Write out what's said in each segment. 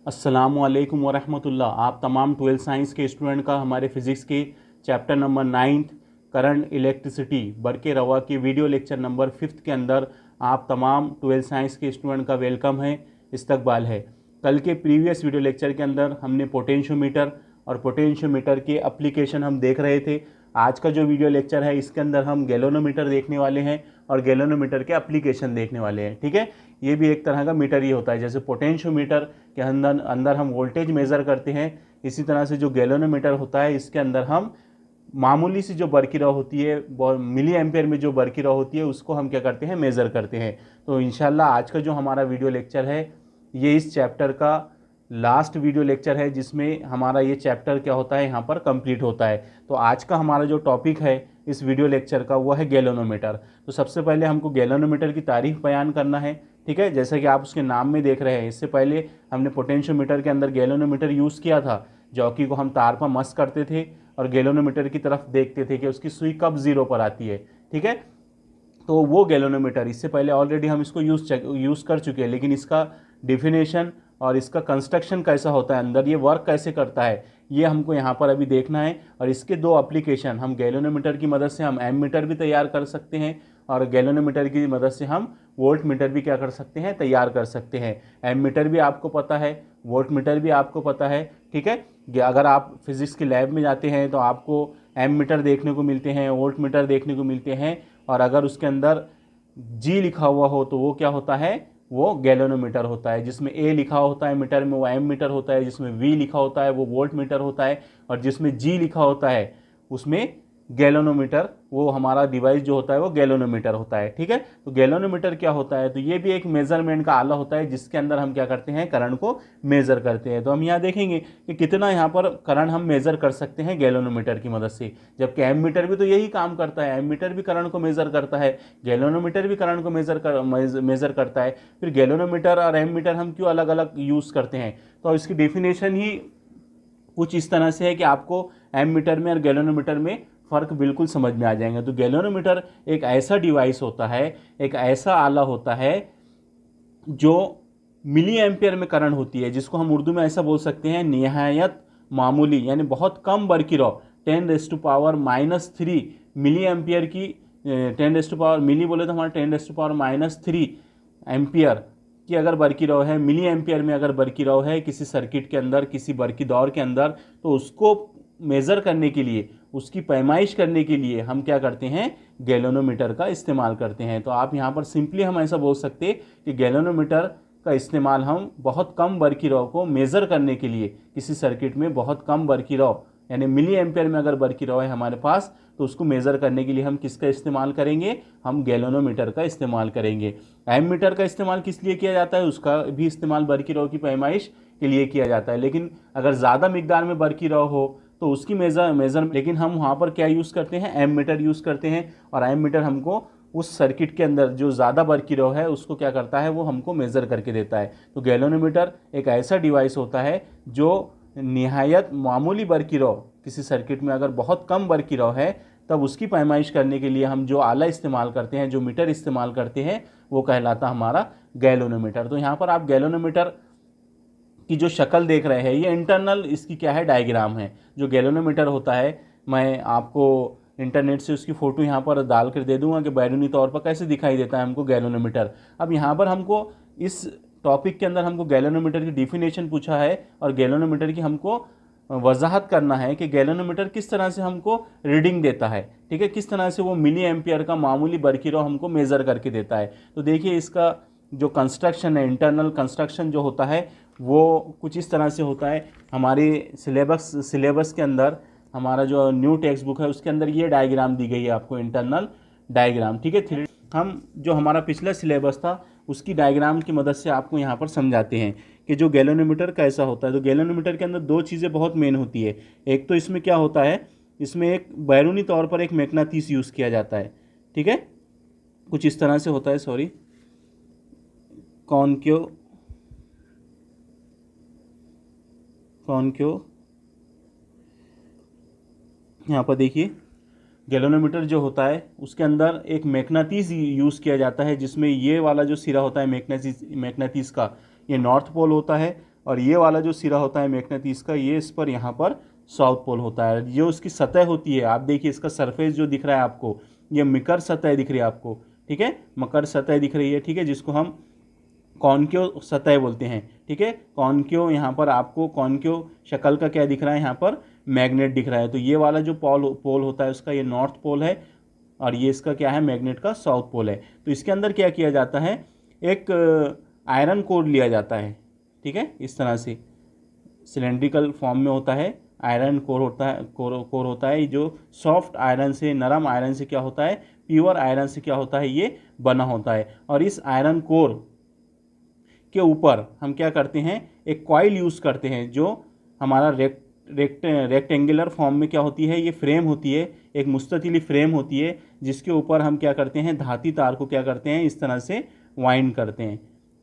अस्सलामुअलैकुम वरहमतुल्लाह। आप तमाम 12th साइंस के स्टूडेंट का हमारे फिज़िक्स के चैप्टर नंबर 9 करंट इलेक्ट्रिसिटी बरके रवा के वीडियो लेक्चर नंबर 5 के अंदर आप तमाम 12th साइंस के स्टूडेंट का वेलकम है, इस्तकबाल है। कल के प्रीवियस वीडियो लेक्चर के अंदर हमने पोटेंशियोमीटर और पोटेंशियोमीटर के एप्लीकेशन हम देख रहे थे। आज का जो वीडियो लेक्चर है इसके अंदर हम गैल्वेनोमीटर देखने वाले हैं और गैल्वेनोमीटर के एप्लीकेशन देखने वाले हैं। ठीक है, ये भी एक तरह का मीटर ही होता है। जैसे पोटेंशियोमीटर के अंदर हम वोल्टेज मेज़र करते हैं, इसी तरह से जो गैल्वेनोमीटर होता है इसके अंदर हम मामूली सी जो बरक़ी होती है, मिली एम्पेयर में जो बरक़ी होती है, उसको हम क्या करते हैं, मेज़र करते हैं। तो इंशाल्लाह आज का जो हमारा वीडियो लेक्चर है ये इस चैप्टर का लास्ट वीडियो लेक्चर है, जिसमें हमारा ये चैप्टर क्या होता है यहाँ पर कंप्लीट होता है। तो आज का हमारा जो टॉपिक है इस वीडियो लेक्चर का वो है गैल्वेनोमीटर। तो सबसे पहले हमको गैल्वेनोमीटर की तारीफ बयान करना है। ठीक है, जैसा कि आप उसके नाम में देख रहे हैं, इससे पहले हमने पोटेंशियोमीटर के अंदर गैल्वेनोमीटर यूज़ किया था। जॉकी को हम तार पर मस करते थे और गैल्वेनोमीटर की तरफ देखते थे कि उसकी सुई कब ज़ीरो पर आती है। ठीक है, तो वो गैल्वेनोमीटर इससे पहले ऑलरेडी हम इसको यूज़ कर चुके हैं, लेकिन इसका डिफिनेशन और इसका कंस्ट्रक्शन कैसा होता है, अंदर ये वर्क कैसे करता है, ये हमको यहाँ पर अभी देखना है। और इसके दो एप्लीकेशन, हम गैल्वेनोमीटर की मदद से हम एमीटर भी तैयार कर सकते हैं और गैल्वेनोमीटर की मदद से हम वोल्ट मीटर भी क्या कर सकते हैं, तैयार कर सकते हैं। एमीटर भी आपको पता है, वोल्ट मीटर भी आपको पता है। ठीक है, अगर आप फिज़िक्स की लैब में जाते हैं तो आपको एमीटर देखने को मिलते हैं, वोल्ट मीटर देखने को मिलते हैं, और अगर उसके अंदर जी लिखा हुआ हो तो वो क्या होता है, वो गैल्वेनोमीटर होता है। जिसमें ए लिखा होता है मीटर में वो एम मीटर होता है, जिसमें वी लिखा होता है वो वोल्ट मीटर होता है, और जिसमें जी लिखा होता है उसमें गैल्वेनोमीटर, वो हमारा डिवाइस जो होता है वो गैल्वेनोमीटर होता है। ठीक है, तो गैल्वेनोमीटर क्या होता है, तो ये भी एक मेजरमेंट का आला होता है जिसके अंदर हम क्या करते हैं, करंट को मेज़र करते हैं। तो हम यहाँ देखेंगे कि कितना यहाँ पर करंट हम मेज़र कर सकते हैं गैल्वेनोमीटर की मदद से। जबकि एमीटर भी तो यही काम करता है, एमीटर भी करंट को मेज़र करता है, गैल्वेनोमीटर भी करंट को मेज़र करता है। फिर गैल्वेनोमीटर और एमीटर हम क्यों अलग अलग यूज़ करते हैं, तो इसकी डेफिनेशन ही कुछ इस तरह से है कि आपको एमीटर में और गैल्वेनोमीटर में फ़र्क बिल्कुल समझ में आ जाएंगे। तो गैल्वेनोमीटर एक ऐसा डिवाइस होता है, एक ऐसा आला होता है जो मिली एम्पियर में करंट होती है, जिसको हम उर्दू में ऐसा बोल सकते हैं निहायत मामूली, यानी बहुत कम बरक़ी 10⁻³ मिली एम्पियर की 10⁻, मिली बोले तो हमारा 10⁻³ एम्पियर की अगर बरक़ी है, मिली एम्पियर में अगर बरक़ी है किसी सर्किट के अंदर, किसी बरक़ी दौर के अंदर, तो उसको मेज़र करने के लिए, उसकी पैमाइश करने के लिए हम क्या करते हैं, गैल्वेनोमीटर का इस्तेमाल करते हैं। तो आप यहाँ पर सिंपली हम ऐसा बोल सकते हैं कि गैल्वेनोमीटर का इस्तेमाल हम बहुत कम बरक़ी को मेज़र करने के लिए, किसी सर्किट में बहुत कम बरक़ी यानी मिली एम्पियर में अगर बरक़ी है हमारे पास, तो उसको मेज़र करने के लिए हम किसका इस्तेमाल करेंगे, हम गैल्वेनोमीटर का इस्तेमाल करेंगे। एमीटर का इस्तेमाल किस लिए किया जाता है, उसका भी इस्तेमाल बरक़ी की पैमाइश के लिए किया जाता है। लेकिन अगर ज़्यादा मिकदार में बरक़ी हो तो उसकी मेज़र लेकिन हम वहाँ पर क्या यूज़ करते हैं, एमीटर यूज़ करते हैं। और एमीटर हमको उस सर्किट के अंदर जो ज़्यादा बरक़ी है उसको क्या करता है, वो हमको मेज़र करके देता है। तो गैल्वेनोमीटर एक ऐसा डिवाइस होता है जो निहायत मामूली बरक़ी किसी सर्किट में अगर बहुत कम बरक़ी है, तब उसकी पैमाइश करने के लिए हम जो आला इस्तेमाल करते हैं, जो मीटर इस्तेमाल करते हैं, वो कहलाता हमारा गैल्वेनोमीटर। तो यहाँ पर आप गैल्वेनोमीटर की जो शक्ल देख रहे हैं, ये इंटरनल इसकी क्या है, डायग्राम है। जो गैल्वेनोमीटर होता है, मैं आपको इंटरनेट से उसकी फ़ोटो यहाँ पर डाल कर दे दूँगा कि बैरूनी तौर पर कैसे दिखाई देता है हमको गैल्वेनोमीटर। अब यहाँ पर हमको इस टॉपिक के अंदर हमको गैल्वेनोमीटर की डिफिनेशन पूछा है और गैल्वेनोमीटर की हमको वजाहत करना है कि गैल्वेनोमीटर किस तरह से हमको रीडिंग देता है। ठीक है, किस तरह से वो मिली एम्पियर का मामूली बरक़ी हमको मेज़र करके देता है। तो देखिए, इसका जो कंस्ट्रक्शन है, इंटरनल कंस्ट्रक्शन जो होता है वो कुछ इस तरह से होता है। हमारे सिलेबस के अंदर, हमारा जो न्यू टेक्स्ट बुक है उसके अंदर ये डायग्राम दी गई है आपको, इंटरनल डायग्राम। ठीक है, हम जो हमारा पिछला सिलेबस था उसकी डायग्राम की मदद से आपको यहाँ पर समझाते हैं कि जो गैल्वेनोमीटर कैसा होता है। तो गैल्वेनोमीटर के अंदर दो चीज़ें बहुत मेन होती है। एक तो इसमें क्या होता है, इसमें एक बैरूनी तौर पर एक मैग्नेटिस यूज़ किया जाता है। ठीक है, कुछ इस तरह से होता है, सॉरी, कॉनकेव यहाँ पर देखिए, गैल्वेनोमीटर जो होता है उसके अंदर एक मैग्नेटिस यूज़ किया जाता है, जिसमें ये वाला जो सिरा होता है मैग्नेटिस का, ये नॉर्थ पोल होता है और ये वाला जो सिरा होता है मैग्नेटिस का, ये इस पर यहाँ पर साउथ पोल होता है। जो उसकी सतह होती है, आप देखिए इसका सरफेस जो दिख रहा है आपको, ये मकर सतह दिख रही है आपको, ठीक है, मकर सतह दिख रही है, ठीक है, जिसको हम कॉन्केव सतह बोलते हैं, ठीक है। कॉन्केव, यहाँ पर आपको कॉन्केव शक्ल का क्या दिख रहा है, यहाँ पर मैग्नेट दिख रहा है। तो ये वाला जो पोल होता है उसका ये नॉर्थ पोल है, और ये इसका क्या है, मैग्नेट का साउथ पोल है। तो इसके अंदर क्या किया जाता है, एक आयरन कोर लिया जाता है, ठीक है, इस तरह से सिलेंड्रिकल फॉर्म में होता है, आयरन कोर होता है, कोर होता है जो सॉफ्ट आयरन से, नरम आयरन से क्या होता है, प्योर आयरन से क्या होता है, ये बना होता है। और इस आयरन कोर के ऊपर हम क्या करते हैं, एक कॉइल यूज़ करते हैं, जो हमारा रेक्टेंगुलर फॉर्म में क्या होती है, ये फ्रेम होती है, एक मुस्ततिली फ्रेम होती है, जिसके ऊपर हम क्या करते हैं, धाती तार को क्या करते हैं, इस तरह से वाइंड करते हैं,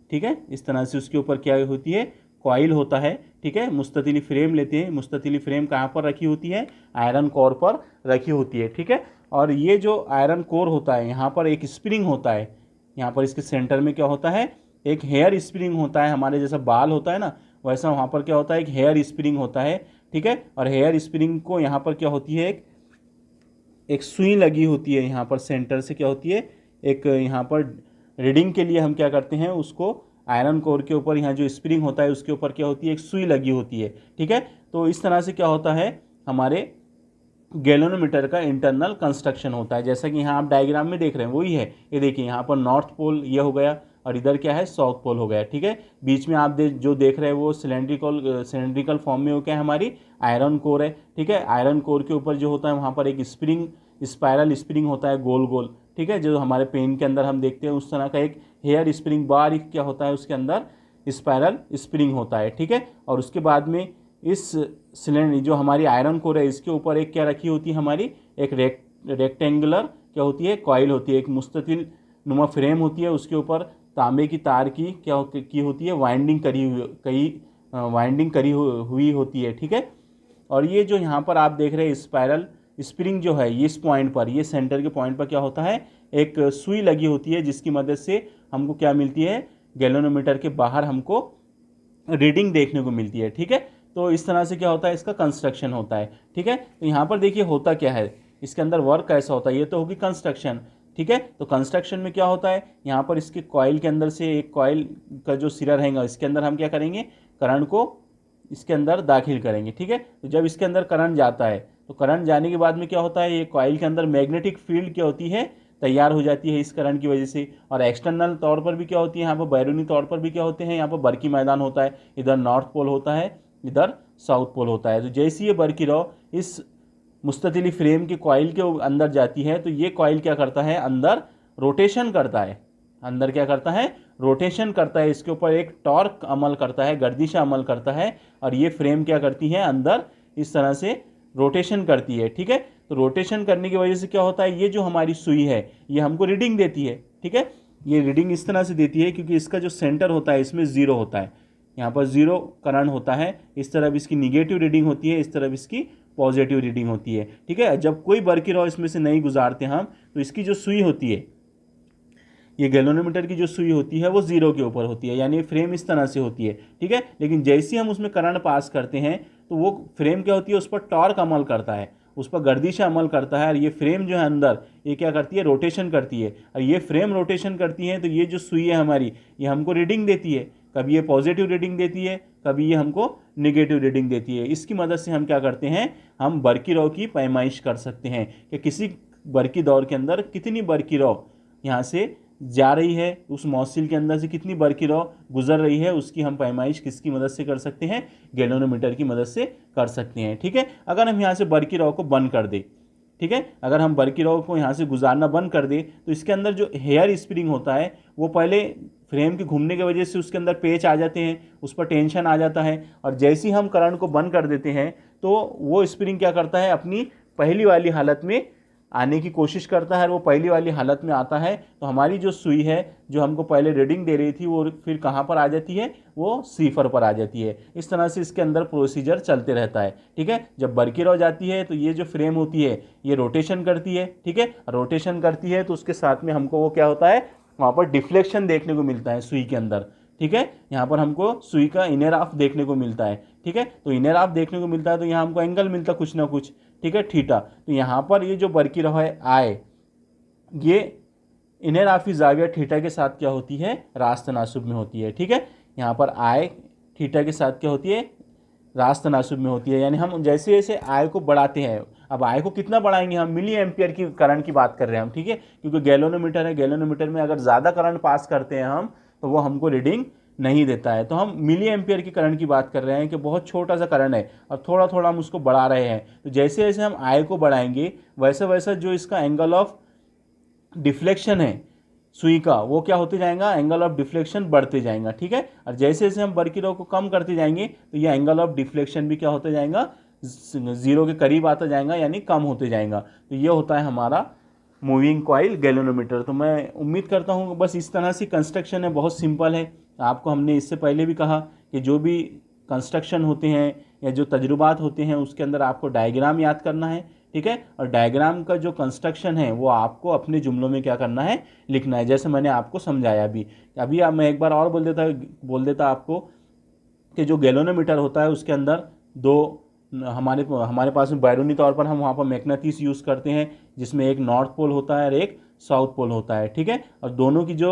ठीक है। इस तरह से उसके ऊपर क्या होती है, कॉइल होता है, ठीक है। मुस्ततिली फ्रेम लेते हैं, मुस्ततिली फ्रेम कहाँ पर रखी होती है, आयरन कोर पर रखी होती है, ठीक है। और ये जो आयरन कोर होता है, यहाँ पर एक स्प्रिंग होता है, यहाँ पर इसके सेंटर में क्या होता है, एक हेयर स्प्रिंग होता है, हमारे जैसा बाल होता है ना, वैसा वहाँ पर क्या होता है, एक हेयर स्प्रिंग होता है, ठीक है। और हेयर स्प्रिंग को यहाँ पर क्या होती है, एक सुई लगी होती है, यहाँ पर सेंटर से क्या होती है, एक यहाँ पर रीडिंग के लिए हम क्या करते हैं, उसको आयरन कोर के ऊपर, यहाँ जो स्प्रिंग होता है उसके ऊपर क्या होती है, एक सुई लगी होती है, ठीक है। तो इस तरह से क्या होता है, हमारे गैल्वेनोमीटर का इंटरनल कंस्ट्रक्शन होता है, जैसा कि यहाँ आप डायग्राम में देख रहे हैं वही है। ये देखिए यहाँ पर नॉर्थ पोल ये हो गया, और इधर क्या है, साउथ पोल हो गया, ठीक है। बीच में आप जो देख रहे हैं वो सिलेंड्रिकल फॉर्म में वो क्या है, हमारी आयरन कोर है, ठीक है। आयरन कोर के ऊपर जो होता है वहाँ पर एक स्प्रिंग, स्पायरल स्प्रिंग होता है, गोल गोल, ठीक है, जो हमारे पेन के अंदर हम देखते हैं उस तरह का एक हेयर स्प्रिंग, बारीक क्या होता है, उसके अंदर स्पायरल स्प्रिंग होता है, ठीक है। और उसके बाद में इस सिलेंडर जो हमारी आयरन कोर है, इसके ऊपर एक क्या रखी होती है, हमारी एक रेक्टेंगुलर क्या होती है, कॉइल होती है, एक मुस्ततिल नुमा फ्रेम होती है, उसके ऊपर तांबे की तार की क्या की होती है, वाइंडिंग करी हुई होती है, ठीक है। और ये जो यहाँ पर आप देख रहे हैं स्पायरल स्प्रिंग जो है, इस पॉइंट पर, ये सेंटर के पॉइंट पर क्या होता है, एक सुई लगी होती है, जिसकी मदद से हमको क्या मिलती है, गैल्वेनोमीटर के बाहर हमको रीडिंग देखने को मिलती है, ठीक है। तो इस तरह से क्या होता है, इसका कंस्ट्रक्शन होता है, ठीक है। तो यहाँ पर देखिए होता क्या है, इसके अंदर वर्क कैसा होता है, ये तो होगी कंस्ट्रक्शन, ठीक है। तो कंस्ट्रक्शन में क्या होता है, यहाँ पर इसके कॉइल के अंदर से एक कॉइल का जो सिरा रहेगा, इसके अंदर हम क्या करेंगे, करंट को इसके अंदर दाखिल करेंगे, ठीक है। तो जब इसके अंदर करंट जाता है, तो करंट जाने के बाद में क्या होता है, ये कॉइल के अंदर मैग्नेटिक फील्ड क्या होती है, तैयार हो जाती है इस करंट की वजह से। और एक्सटर्नल तौर पर भी क्या होती है, यहाँ पर बैरूनी तौर पर भी क्या होते हैं, यहाँ पर बर्की मैदान होता है, इधर नॉर्थ पोल होता है, इधर साउथ पोल होता है। तो जैसे ये बर्की रॉ इस मुस्ततिली फ्रेम के कॉइल के अंदर जाती है, तो ये कॉइल क्या करता है, अंदर रोटेशन करता है, अंदर क्या करता है, रोटेशन करता है, इसके ऊपर एक टॉर्क अमल करता है, गर्दिशा अमल करता है, और ये फ्रेम क्या करती है, अंदर इस तरह से रोटेशन करती है, ठीक है। तो रोटेशन करने की वजह से क्या होता है, ये जो हमारी सुई है ये हमको रीडिंग देती है, ठीक है। ये रीडिंग इस तरह से देती है क्योंकि इसका जो सेंटर होता है इसमें जीरो होता है, यहाँ पर जीरो करंट होता है, इस तरफ इसकी निगेटिव रीडिंग होती है, इस तरफ इसकी पॉजिटिव रीडिंग होती है, ठीक है। जब कोई बर्की रॉ इसमें से नहीं गुजारते हम, तो इसकी जो सुई होती है, ये गैल्वेनोमीटर की जो सुई होती है वो जीरो के ऊपर होती है, यानी फ्रेम इस तरह से होती है, ठीक है। लेकिन जैसे ही हम उसमें करंट पास करते हैं, तो वो फ्रेम क्या होती है, उस पर टॉर्क अमल करता है, उस पर गर्दिश अमल करता है, और ये फ्रेम जो है अंदर ये क्या करती है, रोटेशन करती है। और ये फ्रेम रोटेशन करती है, तो ये जो सुई है हमारी, ये हमको रीडिंग देती है, कभी ये पॉजिटिव रीडिंग देती है, कभी ये हमको नेगेटिव रीडिंग देती है। इसकी मदद से हम क्या करते हैं, हम बर्की रॉ की पैमाइश कर सकते हैं कि किसी बर्की दौर के अंदर कितनी बर्की रॉ यहाँ से जा रही है, उस मौसिल के अंदर से कितनी बर्की रॉ गुजर रही है, उसकी हम पैमाइश किसकी मदद से कर सकते हैं, गैल्वेनोमीटर की मदद से कर सकते हैं, ठीक है। अगर हम यहाँ से बर्की रॉ को बंद कर दें, ठीक है, अगर हम बर्की रॉ को यहाँ से गुजारना बंद कर दें, तो इसके अंदर जो हेयर स्प्रिंग होता है वो पहले फ्रेम के घूमने की वजह से उसके अंदर पेच आ जाते हैं, उस पर टेंशन आ जाता है, और जैसे ही हम करंट को बंद कर देते हैं, तो वो स्प्रिंग क्या करता है, अपनी पहली वाली हालत में आने की कोशिश करता है, और वो पहली वाली हालत में आता है, तो हमारी जो सुई है जो हमको पहले रीडिंग दे रही थी, वो फिर कहाँ पर आ जाती है, वो सीफर पर आ जाती है। इस तरह से इसके अंदर प्रोसीजर चलते रहता है, ठीक है। जब बर्की रॉ जाती है, तो ये जो फ्रेम होती है ये रोटेशन करती है, ठीक है, रोटेशन करती है, तो उसके साथ में हमको वो क्या होता है, वहाँ पर डिफ्लेक्शन देखने को मिलता है सुई के अंदर, ठीक है। यहाँ पर हमको सुई का इनर हाफ देखने को मिलता है, ठीक है। तो इनर हाफ देखने को मिलता है तो यहाँ हमको एंगल मिलता कुछ ना कुछ, ठीक है, थीटा। तो यहाँ पर ये जो बरकी रहा है आय, ये इनर हाफ की जाविया थीटा के साथ क्या होती है, रास्त तनासुब में होती है, ठीक है। यहाँ पर आय थीटा के साथ क्या होती है, रास्त तनासुब में होती है। यानी हम जैसे जैसे आय को बढ़ाते हैं, अब आय को कितना बढ़ाएंगे हम, मिली एम्पियर की करंट की बात कर रहे हैं हम, ठीक है, क्योंकि गैलोनोमीटर है, गैलोनोमीटर में अगर ज़्यादा करंट पास करते हैं हम तो वो हमको रीडिंग नहीं देता है। तो हम मिली एम्पियर की करंट की बात कर रहे हैं कि बहुत छोटा सा करंट है और थोड़ा थोड़ा हम उसको बढ़ा रहे हैं। तो जैसे जैसे हम आय को बढ़ाएंगे वैसे वैसा जो इसका एंगल ऑफ डिफ्लेक्शन है सुई का, वो क्या होते जाएगा, एंगल ऑफ डिफ्लेक्शन बढ़ते जाएगा, ठीक है। और जैसे जैसे हम बरकी रॉ को कम करते जाएंगे तो ये एंगल ऑफ डिफ्लेक्शन भी क्या होता जाएगा, जीरो के करीब आता जाएगा, यानी कम होते जाएगा। तो ये होता है हमारा मूविंग कॉइल गैलोनोमीटर। तो मैं उम्मीद करता हूँ बस इस तरह से कंस्ट्रक्शन है, बहुत सिंपल है। आपको हमने इससे पहले भी कहा कि जो भी कंस्ट्रक्शन होते हैं या जो तजुर्बात होते हैं उसके अंदर आपको डायग्राम याद करना है, ठीक है। और डायग्राम का जो कंस्ट्रक्शन है वो आपको अपने जुमलों में क्या करना है, लिखना है, जैसे मैंने आपको समझाया अभी अब मैं एक बार और बोल देता आपको कि जो गैलोनोमीटर होता है उसके अंदर दो हमारे पास में बैरूनी तौर पर हम वहाँ पर मैग्नेटिस यूज़ करते हैं, जिसमें एक नॉर्थ पोल होता है और एक साउथ पोल होता है, ठीक है। और दोनों की जो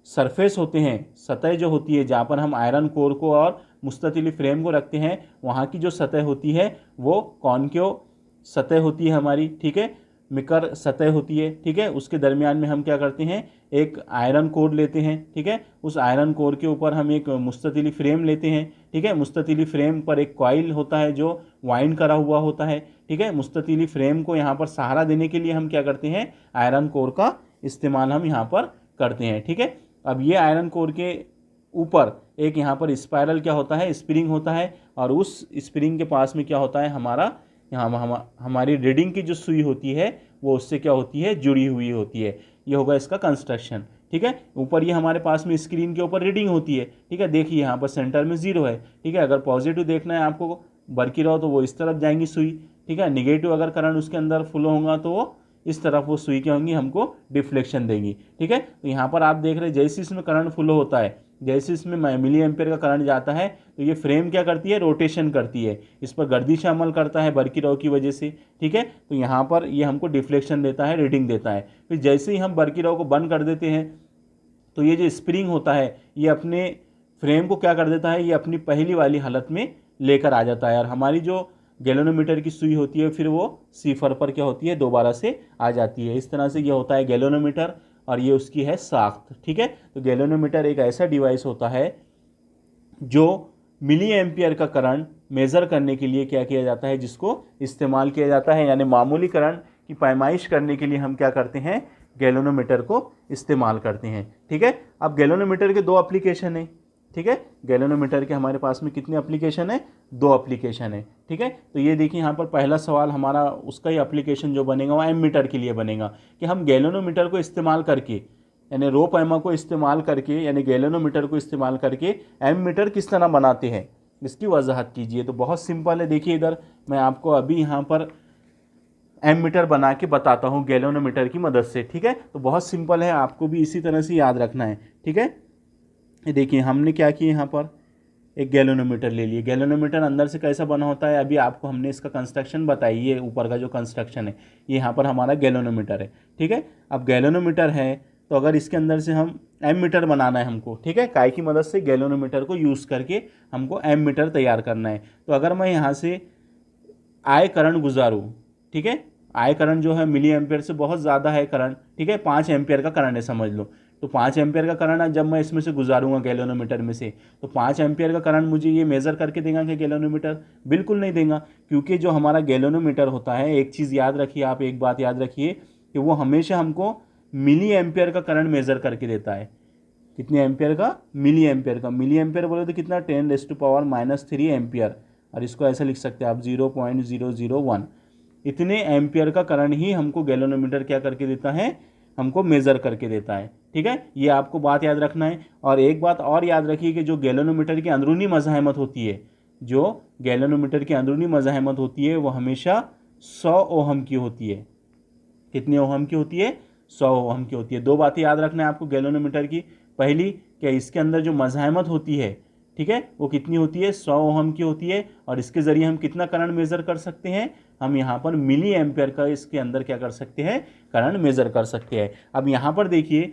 सरफेस होते हैं, सतह जो होती है जहाँ पर हम आयरन कोर को और मुस्ततिली फ्रेम को रखते हैं, वहाँ की जो सतह होती है वो कॉनकेव सतह होती है हमारी, ठीक है, मिकर सतह होती है, ठीक है। उसके दरमियान में हम क्या करते हैं, एक आयरन कोर लेते हैं, ठीक है। उस आयरन कोर के ऊपर हम एक मुस्ततिली फ्रेम लेते हैं, ठीक है। मुस्ततिली फ्रेम पर एक कॉइल होता है जो वाइंड करा हुआ होता है, ठीक है। मुस्ततिली फ्रेम को यहाँ पर सहारा देने के लिए हम क्या करते हैं, आयरन कोर का इस्तेमाल हम यहाँ पर करते हैं, ठीक है। अब ये आयरन कोर के ऊपर एक यहाँ पर स्पाइरल क्या होता है, स्प्रिंग होता है, और उस स्प्रिंग के पास में क्या होता है, हमारी रीडिंग की जो सुई होती है वो उससे क्या होती है, जुड़ी हुई होती है। ये होगा इसका कंस्ट्रक्शन, ठीक है। ऊपर ये हमारे पास में स्क्रीन के ऊपर रीडिंग होती है, ठीक है। देखिए यहाँ पर सेंटर में 0 है, ठीक है। अगर पॉजिटिव देखना है आपको बरकी रहो तो वो इस तरफ जाएंगी सुई, ठीक है। नेगेटिव अगर करंट उसके अंदर फ्लो होगा तो वो इस तरफ वो सुई क्या होंगी, हमको डिफ्लेक्शन देंगी, ठीक है। तो यहाँ पर आप देख रहे हैं जैसे इसमें करंट फ्लो होता है, जैसे इसमें मिली एम्पियर का करंट जाता है तो ये फ्रेम क्या करती है, रोटेशन करती है, इस पर गर्दिश अमल करता है बरकी रॉ की वजह से, ठीक है। तो यहाँ पर ये हमको डिफ्लेक्शन देता है, रीडिंग देता है। फिर जैसे ही हम बरकी रॉ को बंद कर देते हैं तो ये जो स्प्रिंग होता है ये अपने फ्रेम को क्या कर देता है, ये अपनी पहली वाली हालत में लेकर आ जाता है, और हमारी जो गैलोनोमीटर की सुई होती है फिर वो सिफर पर क्या होती है, दोबारा से आ जाती है। इस तरह से ये होता है गैलोनोमीटर, और ये उसकी है साख्त, ठीक है। तो गैलोनोमीटर एक ऐसा डिवाइस होता है जो मिली एम्पियर का करंट मेज़र करने के लिए क्या किया जाता है, जिसको इस्तेमाल किया जाता है, यानी मामूली करंट की पैमाइश करने के लिए हम क्या करते हैं, गैलोनोमीटर को इस्तेमाल करते हैं, ठीक है। अब गैलोनोमीटर के 2 एप्लीकेशन हैं, ठीक है। गैलोनोमीटर के हमारे पास में कितने एप्लीकेशन है, 2 एप्लीकेशन है, ठीक है। तो ये देखिए यहाँ पर पहला सवाल हमारा उसका ही एप्लीकेशन जो बनेगा वो एमीटर के लिए बनेगा, कि हम गैलोनोमीटर को इस्तेमाल करके, यानी रो पैमा को इस्तेमाल करके, यानी गैलोनोमीटर को इस्तेमाल करके एमीटर किस तरह बनाते हैं, इसकी वजाहत कीजिए। तो बहुत सिंपल है, देखिए इधर मैं आपको अभी यहाँ पर एमीटर बना के बताता हूँ गैलोनोमीटर की मदद से, ठीक है। तो बहुत सिंपल है, आपको भी इसी तरह से याद रखना है, ठीक है। ये देखिए हमने क्या किया, यहाँ पर एक गैलोनोमीटर ले लिए। गैलोनोमीटर अंदर से कैसा बना होता है, अभी आपको हमने इसका कंस्ट्रक्शन बताई, ये ऊपर का जो कंस्ट्रक्शन है ये यहाँ पर हमारा गैलोनोमीटर है, ठीक है। अब गैलोनोमीटर है तो अगर इसके अंदर से हम एमीटर बनाना है हमको, ठीक है, काय की मदद से गैलोनोमीटर को यूज़ करके हमको एमीटर तैयार करना है। तो अगर मैं यहाँ से आय करंट गुजारूँ, ठीक है, आय करंट जो है मिली एम्पियर से बहुत ज़्यादा है करंट, ठीक है, 5 एम्पियर का करंट है समझ लो। तो 5 एम्पियर का करंट जब मैं इसमें से गुजारूंगा गैलोनोमीटर में से, तो 5 एम्पियर का करंट मुझे ये मेज़र करके देगा कि गैलोनोमीटर, बिल्कुल नहीं देगा, क्योंकि जो हमारा गैलोनोमीटर होता है, एक चीज़ याद रखिए आप, एक बात याद रखिए कि वो हमेशा हमको मिली एम्पियर का करंट मेज़र करके देता है। कितने एम्पियर का, मिली एम्पियर का। मिली एम्पियर बोले तो कितना, 10⁻³ एम्पियर, और इसको ऐसा लिख सकते हैं आप 0.001। इतने एम्पियर का करंट ही हमको गैलोनोमीटर क्या करके देता है, हमको मेज़र करके देता है, ठीक है। ये आपको बात याद रखना है। और एक बात और याद रखिए कि जो गैलोनोमीटर की अंदरूनी मज़ाहमत होती है, जो गैलोनोमीटर की अंदरूनी मज़ाहमत होती है वो हमेशा 100 ओहम की होती है। कितने ओहम की होती है, 100 ओहम की होती है। 2 बातें याद रखना है आपको गैलोनोमीटर की। पहली क्या इसके अंदर जो मज़ाहमत होती है, ठीक है, वो कितनी होती है, 100 ओहम की होती है। और इसके ज़रिए हम कितना करंट मेज़र कर सकते हैं, हम यहाँ पर मिली एम्पियर का इसके अंदर क्या कर सकते हैं, करंट मेज़र कर सकते हैं। अब यहाँ पर देखिए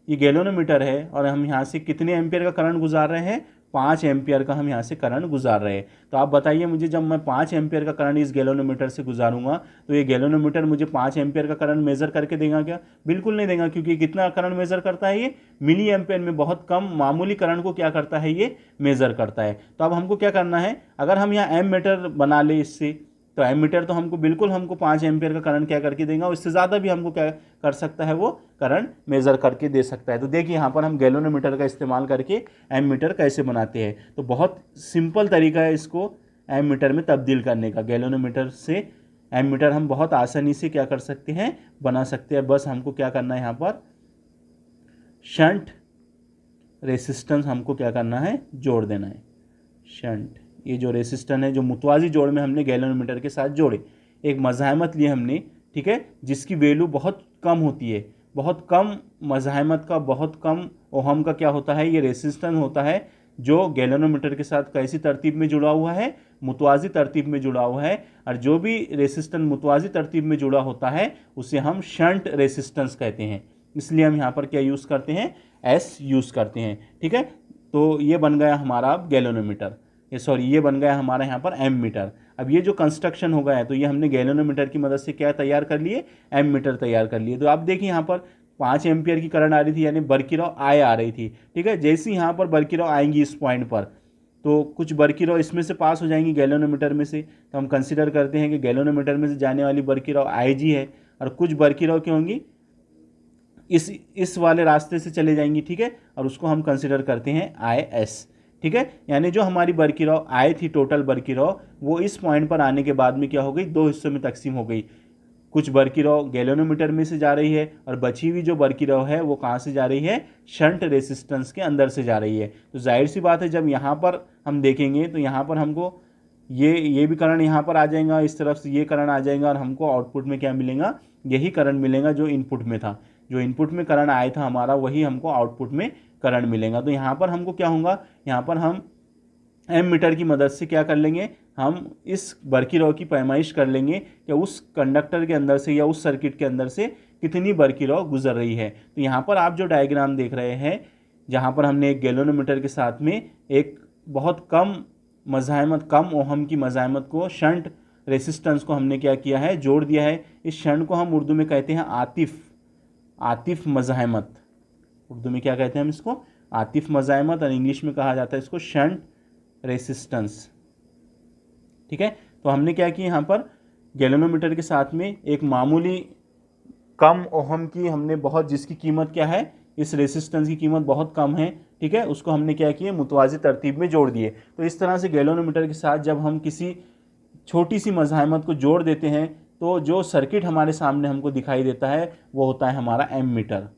ये गैलोनोमीटर है और हम यहाँ से कितने एम्पियर का करंट गुजार रहे हैं, 5 एम्पियर का हम यहाँ से करंट गुजार रहे हैं। तो आप बताइए मुझे, जब मैं 5 एम्पियर का करंट इस गैलोनोमीटर से गुजारूंगा तो ये गैलोनोमीटर मुझे 5 एम्पियर का करंट मेज़र करके देगा क्या, बिल्कुल नहीं देगा, क्योंकि कितना करंट मेज़र करता है, ये मिली एम्पियर में बहुत कम मामूली करंट को क्या करता है, ये मेज़र करता है। तो अब हमको क्या करना है, अगर हम यहाँ एम मीटर बना ले इससे, तो एम मीटर तो हमको 5 एम्पियर का करंट क्या करके देगा, उससे ज़्यादा भी हमको क्या कर सकता है, वो करंट मेज़र करके दे सकता है। तो देखिए यहाँ पर हम गैलोनोमीटर का इस्तेमाल करके एम मीटर कैसे बनाते हैं। तो बहुत सिंपल तरीका है इसको एम मीटर में तब्दील करने का। गैलोनोमीटर से एम मीटर हम बहुत आसानी से क्या कर सकते हैं, बना सकते हैं। बस हमको क्या करना है, यहाँ पर शंट रेसिस्टेंस हमको क्या करना है, जोड़ देना है। शंट, ये जो रेसिस्टेंस है जो मुतवाज़ी जोड़ में हमने गैलोनोमीटर के साथ जोड़े, एक मज़ाहमत लिए हमने, ठीक है, जिसकी वैल्यू बहुत कम होती है, बहुत कम मज़ाहमत का, बहुत कम ओहम का क्या होता है, ये रेसिस्टेंस होता है, जो गैलोनोमीटर के साथ कैसी तरतीब में जुड़ा हुआ है, मुतवाज़ी तरतीब में जुड़ा हुआ है। और जो भी रेसिस्टेंस मुतवाज़ी तरतीब में जुड़ा होता है उसे हम शंट रेसिस्टेंस कहते हैं। इसलिए हम यहाँ पर क्या यूज़ करते हैं, एस यूज़ करते हैं, ठीक है। तो ये बन गया हमारा अब गैलोनोमीटर, ये बन गया हमारा यहाँ पर एम मीटर। अब ये जो कंस्ट्रक्शन हो गया है, तो ये हमने गैलोनोमीटर की मदद से क्या तैयार कर लिए, एम मीटर तैयार कर लिए। तो आप देखिए यहाँ पर 5 एम्पियर की करंट आ रही थी, यानी बरकीराव आय आ रही थी, ठीक है। जैसे ही यहाँ पर बरकीराव आएंगी इस पॉइंट पर, तो कुछ बरकीराव इसमें से पास हो जाएंगी गैलोनोमीटर में से। तो हम कंसिडर करते हैं कि गैलोनोमीटर में से जाने वाली बरकीराव आई जी है, और कुछ बरकीराव क्या होंगी, इस वाले रास्ते से चले जाएंगी, ठीक है। और उसको हम कंसिडर करते हैं आई एस, ठीक है। यानी जो हमारी बरकीराव आई थी, टोटल बरकीराव, वो इस पॉइंट पर आने के बाद में क्या हो गई, 2 हिस्सों में तकसीम हो गई। कुछ बरकीराव गैलोनोमीटर में से जा रही है, और बची हुई जो बरकीराव है वो कहाँ से जा रही है, शंट रेसिस्टेंस के अंदर से जा रही है। तो जाहिर सी बात है, जब यहाँ पर हम देखेंगे तो यहाँ पर हमको ये भी करंट यहाँ पर आ जाएगा, इस तरफ से ये करंट आ जाएगा, और हमको आउटपुट में क्या मिलेगा, यही करंट मिलेगा जो इनपुट में था। जो इनपुट में करंट आया था हमारा, वही हमको आउटपुट में करंट मिलेगा। तो यहाँ पर हमको क्या होगा, यहाँ पर हम एम मीटर की मदद से क्या कर लेंगे, हम इस बरकीराव की पैमाइश कर लेंगे कि उस कंडक्टर के अंदर से या उस सर्किट के अंदर से कितनी बरकीराव गुजर रही है। तो यहाँ पर आप जो डायग्राम देख रहे हैं, जहाँ पर हमने एक गैलोनोमीटर के साथ में एक बहुत कम मज़ाहमत, कम ओहम की मज़ाहमत को, शंट रेसिस्टेंस को हमने क्या किया है, जोड़ दिया है। इस शंट को हम उर्दू में कहते हैं आतिफ मज़ाहमत। उर्दू में क्या कहते हैं हम इसको, आतिफ मज़ाहमत, और इंग्लिश में कहा जाता है इसको शंट रेसिस्टेंस, ठीक है। तो हमने क्या किया, यहाँ पर गैलोनोमीटर के साथ में एक मामूली कम ओहम की हमने बहुत, जिसकी कीमत क्या है, इस रेसिस्टेंस की कीमत बहुत कम है, ठीक है, उसको हमने क्या किया, मुतवाज़ी तरतीब में जोड़ दिए। तो इस तरह से गैलोनोमीटर के साथ जब हम किसी छोटी सी मज़ाहमत को जोड़ देते हैं, तो जो सर्किट हमारे सामने हमको दिखाई देता है वो होता है हमारा एम मीटर,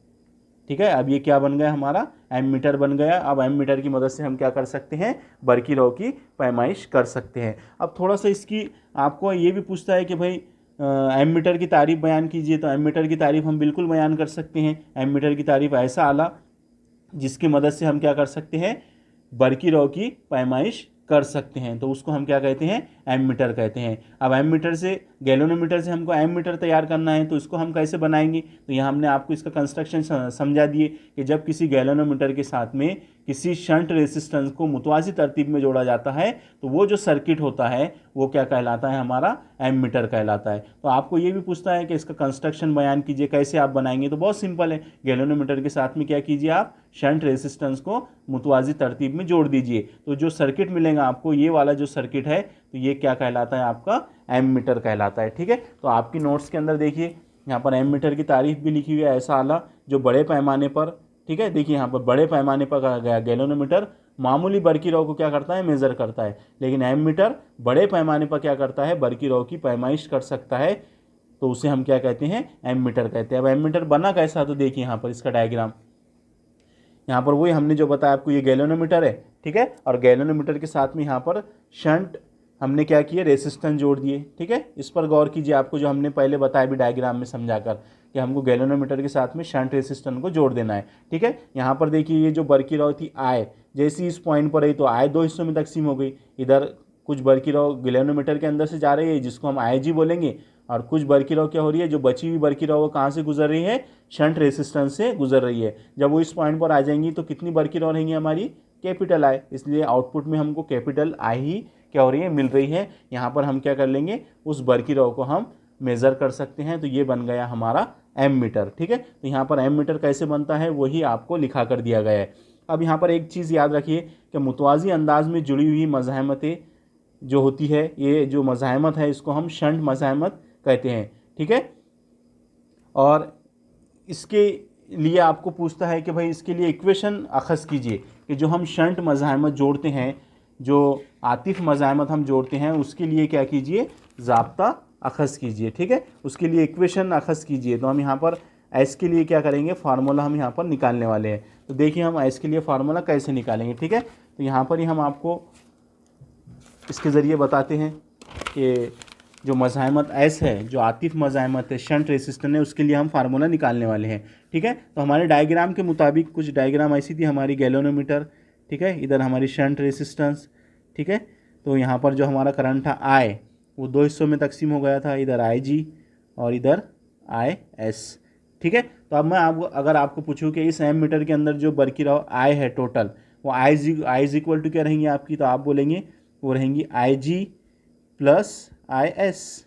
ठीक है। अब ये क्या बन गया, हमारा एम मीटर बन गया। अब एम मीटर की मदद से हम क्या कर सकते हैं, बरकीराव की पैमाइश कर सकते हैं। अब थोड़ा सा इसकी आपको ये भी पूछता है कि भाई एम मीटर की तारीफ बयान कीजिए। तो एम मीटर की तारीफ हम बिल्कुल बयान कर सकते हैं। एम मीटर की तारीफ ऐसा आला जिसकी मदद से हम क्या कर सकते हैं, बरकीराव की पैमाइश कर सकते हैं। तो उसको हम क्या कहते हैं, एम मीटर कहते हैं। अब एम मीटर से, गैलोनोमीटर से हमको एम मीटर तैयार करना है, तो इसको हम कैसे बनाएंगे। तो यहाँ हमने आपको इसका कंस्ट्रक्शन समझा दिए कि जब किसी गैलोनोमीटर के साथ में किसी शंट रेसिस्टेंस को मुतवाज़ी तरतीब में जोड़ा जाता है, तो वो जो सर्किट होता है वो क्या कहलाता है, हमारा एम मीटर कहलाता है। तो आपको ये भी पूछता है कि इसका कंस्ट्रक्शन बयान कीजिए, कैसे आप बनाएंगे। तो बहुत सिंपल है, गैलोनोमीटर के साथ में क्या कीजिए, आप शंट रेसिस्टेंस को मुतवाज़ी तरतीब में जोड़ दीजिए। तो जो सर्किट मिलेगा आपको, ये वाला जो सर्किट है, तो ये क्या कहलाता है, आपका एम मीटर कहलाता है, ठीक है। तो आपकी नोट्स के अंदर देखिए, यहाँ पर एम मीटर की तारीफ भी लिखी हुई है, ऐसा आला जो बड़े पैमाने पर, ठीक है, देखिए यहाँ पर बड़े पैमाने पर कहा गया। गैलोनोमीटर मामूली बरकीराव को क्या करता है, मेज़र करता है, लेकिन एम मीटर बड़े पैमाने पर क्या करता है, बरकीराव की पैमाइश कर सकता है। तो उसे हम क्या कहते हैं, एम मीटर कहते हैं। अब एम मीटर बना कैसा, तो देखिए यहाँ पर इसका डायग्राम, यहाँ पर वही हमने जो बताया आपको, ये गैलोनोमीटर है, ठीक है। और गैलोनोमीटर के साथ में यहाँ पर शंट हमने क्या किया, रेसिस्टेंस जोड़ दिए। ठीक है, इस पर गौर कीजिए, आपको जो हमने पहले बताया भी डायग्राम में समझाकर कि हमको गैल्वेनोमीटर के साथ में शंट रेसिस्टेंस को जोड़ देना है। ठीक है, यहाँ पर देखिए ये जो बरकी रॉ थी आई, जैसी इस पॉइंट पर आई तो आई दो हिस्सों में तकसीम हो गई। इधर कुछ बरकी रॉ गैल्वेनोमीटर के अंदर से जा रही है जिसको हम आई बोलेंगे, और कुछ बरकी रॉ क्या हो रही है, जो बची हुई बरकी रॉ वो कहाँ से गुजर रही है, शंट रेसिस्टेंस से गुजर रही है। जब वो इस पॉइंट पर आ जाएंगी तो कितनी बरकी रॉ रहेंगी हमारी, कैपिटल आई, इसलिए आउटपुट में हमको कैपिटल आई ही क्या हो रही है, मिल रही है। यहाँ पर हम क्या कर लेंगे, उस बरकी रॉ को हम मेज़र कर सकते हैं, तो ये बन गया हमारा एम मीटर। ठीक है, तो यहाँ पर एम मीटर कैसे बनता है वही आपको लिखा कर दिया गया है। अब यहाँ पर एक चीज़ याद रखिए कि मुतवाज़ी अंदाज में जुड़ी हुई मज़ाहमतें जो होती है, ये जो मज़ाहमत है इसको हम शंट मज़ाहमत कहते हैं। ठीक है, और इसके लिए आपको पूछता है कि भाई इसके लिए इक्वेशन अखज़ कीजिए कि जो हम शंट मज़ाहमत जोड़ते हैं, जो आतिफ मज़ाहमत हम जोड़ते हैं, उसके लिए क्या कीजिए, ज़ाब्ता अखज़ कीजिए। ठीक है, उसके लिए इक्वेशन अखज़ कीजिए। तो हम यहाँ पर एस के लिए क्या करेंगे, फार्मूला हम यहाँ पर निकालने वाले हैं। तो देखिए हम एस के लिए फार्मूला कैसे निकालेंगे। ठीक है, तो यहाँ पर ही हम आपको इसके ज़रिए बताते हैं कि जो मज़ाहमत एस है, जो आतिफ मज़ाहमत है, शंट रेसिस्टेंस है, उसके लिए हम फार्मूला निकालने वाले हैं। ठीक है, तो हमारे डायग्राम के मुताबिक कुछ डायग्राम ऐसी थी हमारी गैल्वेनोमीटर। ठीक है, इधर हमारी शंट रेसिस्टेंस। ठीक है, तो यहाँ पर जो हमारा करंट था आई, वो दो हिस्सों में तकसीम हो गया था, इधर आई जी और इधर आई एस। ठीक है, तो अब मैं आपको अगर आपको पूछूं कि इस एम मीटर के अंदर जो बरकी रॉ आई है टोटल, वो आई इज इक्वल टू क्या रहेंगी आपकी, तो आप बोलेंगे वो रहेंगी आई जी प्लस आई एस,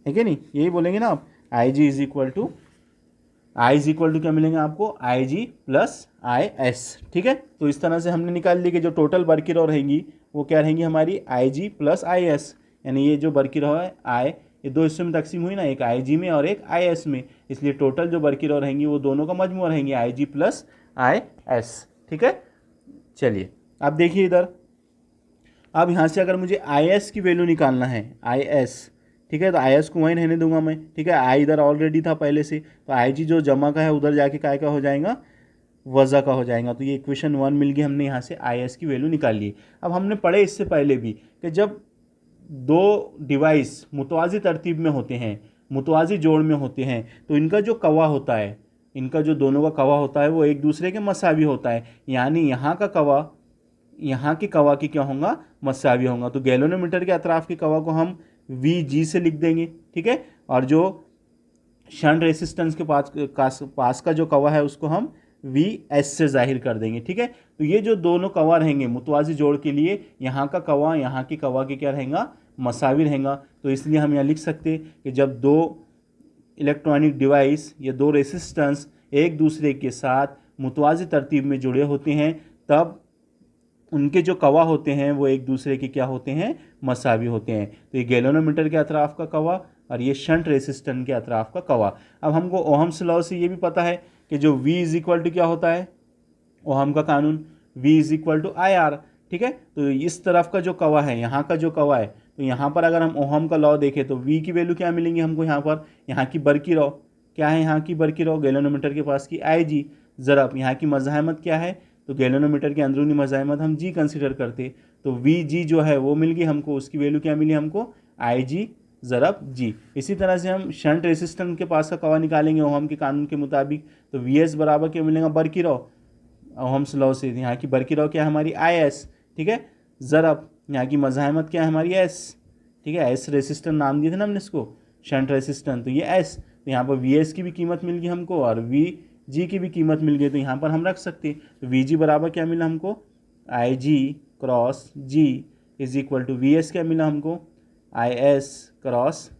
है कि नहीं, यही बोलेंगे ना आप, आई जी इज इक्वल टू क्या मिलेंगे आपको, आई जी प्लस आई एस। ठीक है, तो इस तरह से हमने निकाल ली कि जो टोटल बरकी रॉ रहेंगी वो क्या रहेंगी हमारी, आई जी प्लस आई एस, यानी ये जो बरकी रॉ है आई, ये दो हिस्सों में तकसीम हुई ना, एक आई जी में और एक आई एस में, इसलिए टोटल जो बरकी रॉ रहेंगी वो दोनों का मजमूआ रहेंगे, आई जी प्लस आई एस। ठीक है, चलिए अब देखिए इधर, अब यहाँ से अगर मुझे आई एस की वैल्यू निकालना है, आई एस, ठीक है, तो आई एस को वहीं रहने दूंगा मैं। ठीक है, आई इधर ऑलरेडी था पहले से, तो आई जी जो जमा का है उधर जाके काय का हो जाएगा, वज़ा का हो जाएगा। तो ये इक्वेशन 1 मिल गई, हमने यहाँ से आई एस की वैल्यू निकाल ली। अब हमने पढ़े इससे पहले भी कि जब दो डिवाइस मुतवाज़ी तरतीब में होते हैं, मुतवाज़ी जोड़ में होते हैं, तो इनका जो कवा होता है, इनका जो दोनों का कवा होता है वो एक दूसरे के मसावी होता है, यानी यहाँ का कवा यहाँ के कवा की क्या होगा, मसावी होगा। तो गैल्वेनोमीटर के अतराफ़ के कवा को हम वी जी से लिख देंगे। ठीक है, और जो शंट रेसिस्टेंस के पास का जो कवा है उसको हम वी एस से जाहिर कर देंगे। ठीक है, तो ये जो दोनों कवा रहेंगे मुतवाज़ी जोड़ के लिए, यहाँ का कवा यहाँ की कवा के क्या रहेगा, मसावी रहेगा। तो इसलिए हम यहाँ लिख सकते कि जब दो इलेक्ट्रॉनिक डिवाइस या दो रेसिस्टेंस एक दूसरे के साथ मुतवाज़ी तरतीब में जुड़े होते हैं, तब उनके जो कवा होते हैं वो एक दूसरे के क्या होते हैं, मसावी होते हैं। तो ये गैल्वेनोमीटर के अतराफ़ का कवा और ये शंट रेसिस्टेंस के अतराफ़ का कवा। अब हमको ओहम्स लॉ से ये भी पता है कि जो V इज इक्वल टू क्या होता है, ओहम का कानून, V is equal to I R. ठीक है, तो इस तरफ का जो कवा है, यहाँ का जो कवा है, तो यहाँ पर अगर हम ओहम का लॉ देखें तो V की वैल्यू क्या मिलेंगी हमको, यहाँ पर यहाँ की बरकी रॉ क्या है, यहाँ की बरकी रॉ गैल्वेनोमीटर के पास की आई जी ज़रब, यहाँ की मज़ाहमत क्या है, तो गैल्वेनोमीटर की अंदरूनी मज़ाहमत हम जी कंसिडर करते, तो वी जी जो है वो मिल गई हमको, उसकी वैल्यू क्या मिली हमको, आई जी ज़रब जी। इसी तरह से हम शंट रेसिस्टेंस के पास का कवा निकालेंगे ओहम के कानून के मुताबिक, तो वी एस बराबर क्या मिलेगा, बरकी रॉ, ओहम्स लॉ से यहाँ की बरकी रॉ क्या है हमारी आई एस। ठीक है, ज़रब यहाँ की मज़ाहमत क्या है हमारी एस। ठीक है, एस रेसिस्टेंस नाम दिए थे ना हमने इसको, शंट रेसिस्टेंस, तो ये एस, तो यहाँ पर वी एस की भी कीमत मिल गई हमको और वी जी की भी कीमत मिल गई, तो यहाँ पर हम रख सकते। तो वी जी बराबर क्या मिला हमको, I G cross G is equal to V S क्या मिला हमको, आई एस क्रॉस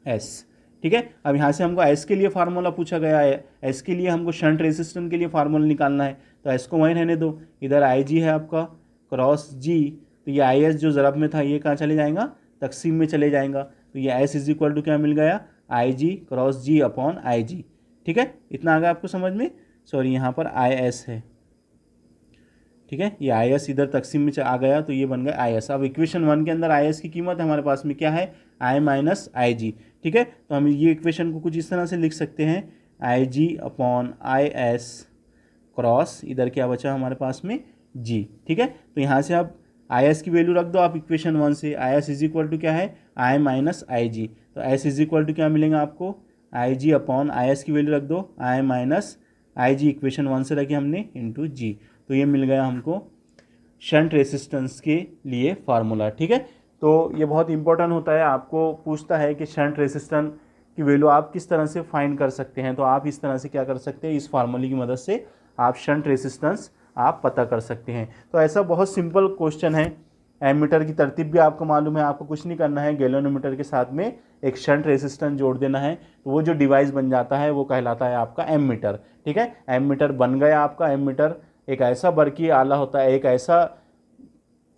एस। ठीक है, अब यहाँ से हमको एस के लिए फार्मूला पूछा गया है, एस के लिए हमको शंट रेसिस्टेंस के लिए फार्मूला निकालना है, तो एस को वहीं रहने दो, इधर आई जी है आपका क्रॉस जी, तो ये आई एस जो ज़रब में था ये कहाँ चले जाएगा, तकसीम में चले जाएगा, तो ये एस इज इक्वल टू क्या मिल गया, आई G cross ji upon I जी। ठीक है, इतना आ गया आपको समझ में, सॉरी यहाँ पर आई एस है। ठीक है, ये आई एस इधर तकसीम में आ गया, तो ये बन गया आई एस। अब इक्वेशन 1 के अंदर आई एस की कीमत हमारे पास में क्या है, आई माइनस आई जी। ठीक है, तो हम ये इक्वेशन को कुछ इस तरह से लिख सकते हैं, आई G upon I S cross, इधर क्या बचा हमारे पास में जी। ठीक है, तो यहाँ से अब आई एस की वैल्यू रख दो आप इक्वेशन 1 से, I S is equal to क्या है, आई माइनस आई जी। तो एस इज इक्वल टू क्या मिलेगा आपको, आई जी अपॉन आई एस की वैल्यू रख दो आई माइनस आई जी, इक्वेशन 1 से रखी हमने, इंटू जी। तो ये मिल गया हमको शंट रेसिस्टेंस के लिए फार्मूला। ठीक है, तो ये बहुत इंपॉर्टेंट होता है, आपको पूछता है कि शंट रेसिस्टेंस की वैल्यू आप किस तरह से फाइंड कर सकते हैं। तो आप इस तरह से क्या कर सकते हैं, इस फार्मूले की मदद से आप शंट रेसिस्टेंस आप पता कर सकते हैं। तो ऐसा बहुत सिंपल क्वेश्चन है। एमीटर की तरतीब भी आपको मालूम है, आपको कुछ नहीं करना है, गैल्वेनोमीटर के साथ में एक शंट रेसिस्टेंस जोड़ देना है, तो वो जो डिवाइस बन जाता है वो कहलाता है आपका एमीटर। ठीक है, एमीटर बन गया आपका। एमीटर एक ऐसा बरकी आला होता है, एक ऐसा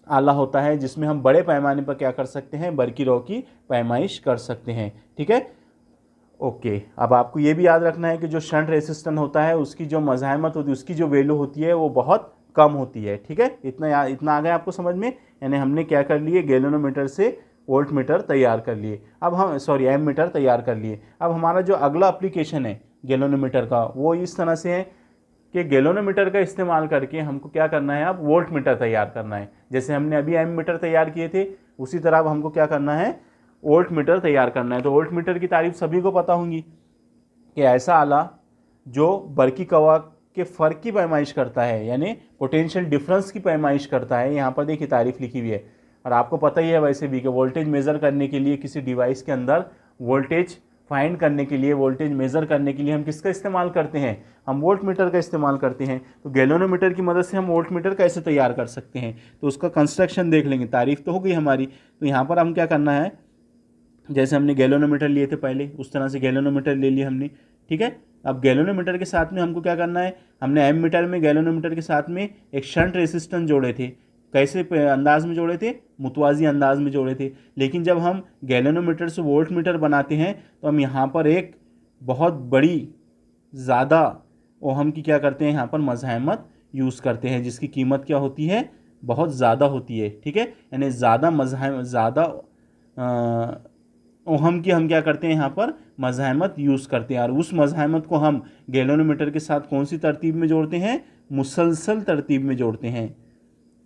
आला होता है जिसमें हम बड़े पैमाने पर क्या कर सकते हैं, बरकी रॉ की पैमाइश कर सकते हैं। ठीक है, ओके। अब आपको ये भी याद रखना है कि जो शंट रेसिस्टेंस होता है उसकी जो मज़ाहमत होती है, उसकी जो वैल्यू होती है वो बहुत कम होती है। ठीक है, इतना आ गया आपको समझ में। यानी हमने क्या कर लिए, गैल्वेनोमीटर से वोल्ट मीटर तैयार कर लिए। अब हम एम मीटर तैयार कर लिए। अब हमारा जो अगला एप्लीकेशन है गैल्वेनोमीटर का, वो इस तरह से है कि गैल्वेनोमीटर का इस्तेमाल करके हमको क्या करना है, अब वोल्ट मीटर तैयार करना है। जैसे हमने अभी एम मीटर तैयार किए थे, उसी तरह अब हमको क्या करना है, वोल्ट मीटर तैयार करना है। तो वोल्ट मीटर की तारीफ सभी को पता होंगी कि ऐसा आला जो बरकी कवा के फ़र्क की पैमाइश करता है, यानी पोटेंशियल डिफरेंस की पैमाइश करता है। यहाँ पर देखिए तारीफ लिखी हुई है, और आपको पता ही है वैसे भी कि वोल्टेज मेज़र करने के लिए किसी डिवाइस के अंदर वोल्टेज फाइंड करने के लिए, वोल्टेज मेज़र करने के लिए हम किसका इस्तेमाल करते हैं, हम वोल्ट मीटर का इस्तेमाल करते हैं। तो गैल्वेनोमीटर की मदद से हम वोल्ट मीटर कैसे तैयार कर सकते हैं, तो उसका कंस्ट्रक्शन देख लेंगे। तारीफ तो हो गई हमारी, तो यहाँ पर हम क्या करना है, जैसे हमने गैल्वेनोमीटर लिए थे पहले, उस तरह से गैल्वेनोमीटर ले लिया हमने। ठीक है, अब गैल्वेनोमीटर के साथ में हमको क्या करना है, हमने एम मीटर में गैल्वेनोमीटर के साथ में एक शंट रेसिस्टेंस जोड़े थे। कैसे अंदाज में जोड़े थे, मुतवाज़ी अंदाज में जोड़े थे। लेकिन जब हम गैल्वेनोमीटर से वोल्ट मीटर बनाते हैं तो हम यहाँ पर एक बहुत बड़ी ज़्यादा ओहम की क्या करते हैं, यहाँ पर मज़ाहमत यूज़ करते हैं, जिसकी कीमत क्या होती है, बहुत ज़्यादा होती है। ठीक है, यानी ज़्यादा ओहम की हम क्या करते हैं, यहाँ पर मज़ाहमत यूज़ करते हैं। और उस मज़ाहमत को हम गैल्वेनोमीटर के साथ कौन सी तरतीब में जोड़ते हैं, मुसलसल तरतीब में जोड़ते हैं।